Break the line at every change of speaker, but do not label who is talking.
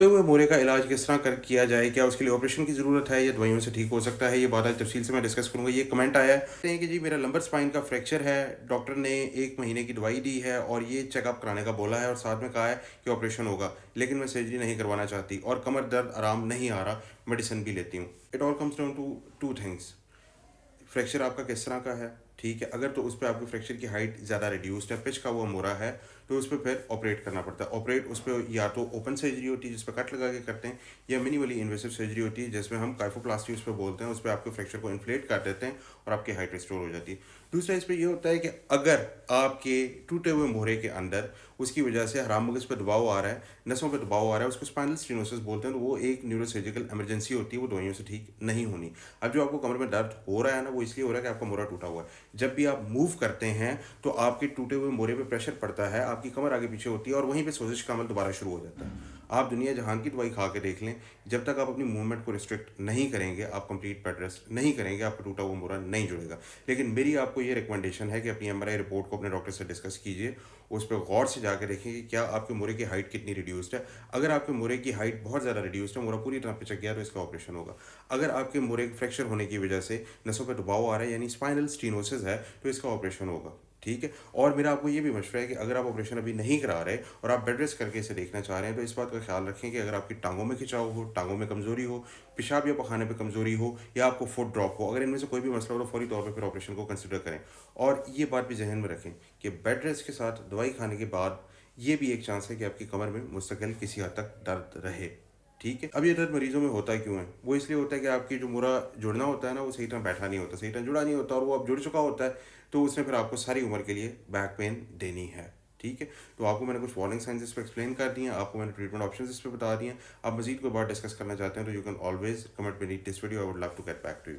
तो हुए मोरे का इलाज किस तरह कर किया जाए? क्या उसके लिए ऑपरेशन की ज़रूरत है या दवाइयों से ठीक हो सकता है? ये बात आज तफ़सील से मैं डिस्कस करूँगा। ये कमेंट आया है कहते हैं कि जी मेरा लंबर स्पाइन का फ्रैक्चर है, डॉक्टर ने 1 महीने की दवाई दी है और ये चेकअप कराने का बोला है और साथ में कहा है कि ऑपरेशन होगा। लेकिन मैं सर्जरी नहीं करवाना चाहती और कमर दर्द आराम नहीं आ रहा, मेडिसिन भी लेती हूँ। It all comes down to 2 things. Fracture आपका किस तरह का है, ठीक है? अगर तो उस पे आपके फ्रैक्चर की हाइट ज़्यादा रिड्यूस्ड है, पिच का वो मोरा है, तो उस पे फिर ऑपरेट करना पड़ता है। ऑपरेट उस पे या तो ओपन सर्जरी होती है जिस पे कट लगा के करते हैं, या मिनिमली इन्वेसिव सर्जरी होती है जिसमें हम काइफोप्लास्टी उस पे बोलते हैं, उस पे आपके फ्रैक्चर को इन्फ्लेट कर देते हैं और आपकी हाइट रिस्टोर हो जाती है। दूसरा इस पे ये होता है कि अगर आपके टूटे हुए मोहरे के अंदर उसकी वजह से हराम मगज़ पे दबाव आ रहा है, नसों पे दबाव आ रहा है, उसको स्पाइनल स्टेनोसिस बोलते हैं, तो वो एक न्यूरोसर्जिकल इमरजेंसी होती है, वो दवाइयों से ठीक नहीं होनी। अब जो आपको कमर में दर्द हो रहा है ना, वो इसलिए हो रहा है कि आपका मोरा टूटा हुआ है। जब भी आप मूव करते हैं तो आपके टूटे हुए मोरे पे प्रेशर पड़ता है, आपकी कमर आगे पीछे होती है और वहीं पे सोजिश का अमल दोबारा शुरू हो जाता है। आप दुनिया जहान की दवाई खा के देख लें, जब तक आप अपनी मूवमेंट को रिस्ट्रिक्ट नहीं करेंगे, आप कंप्लीट बेड रेस्ट नहीं करेंगे, आपका टूटा हुआ मोरा नहीं जुड़ेगा। लेकिन मेरी आपको ये रिकमेंडेशन है कि अपनी एमआरआई रिपोर्ट को अपने डॉक्टर से डिस्कस कीजिए, उस पर गौर से जाकर देखें कि क्या आपके मोरे की हाइट कितनी रिड्यूस्ड है। अगर आपके मोरे की हाइट बहुत ज़्यादा रिड्यूस्ड है, मोरा पूरी तरह पिचक गया, तो इसका ऑपरेशन होगा। अगर आपके मोरे फ्रैक्चर होने की वजह से नसों पे दबाव आ रहा है यानी स्पाइनल स्टीनोसिस है, तो इसका ऑपरेशन होगा, ठीक है? और मेरा आपको ये भी मशवरा है कि अगर आप ऑपरेशन अभी नहीं करा रहे और आप बेड रेस्ट करके इसे देखना चाह रहे हैं, तो इस बात का ख्याल रखें कि अगर आपकी टांगों में खिंचाव हो, टांगों में कमज़ोरी हो, पेशाब या पखाने पे कमज़ोरी हो या आपको फुट ड्रॉप हो, अगर इनमें से कोई भी मसला हो तो फौरी तौर पे फिर ऑपरेशन को कंसिडर करें। और ये बात भी ज़हन में रखें कि बेड रेस्ट के साथ दवाई खाने के बाद ये भी एक चांस है कि आपकी कमर में मुस्तकिल किसी हद तक दर्द रहे, ठीक है? अब ये दर्द मरीज़ों में होता क्यों है? वो इसलिए होता है कि आपकी जो मुरा जुड़ना होता है ना, वो सही तरह बैठा नहीं होता, सही तरह जुड़ा नहीं होता और वो अब जुड़ चुका होता है, तो उसने फिर आपको सारी उम्र के लिए बैक पेन देनी है, ठीक है? तो आपको मैंने कुछ वार्निंग साइंस इस पे एक्सप्लेन कर दिए हैं, आपको मैंने ट्रीटमेंट ऑप्शंस इस पे बता दिए हैं। आप मज़ीद कोई बात डिस्कस करना चाहते हैं तो you can always comment beneath this video, I would love to get back to you.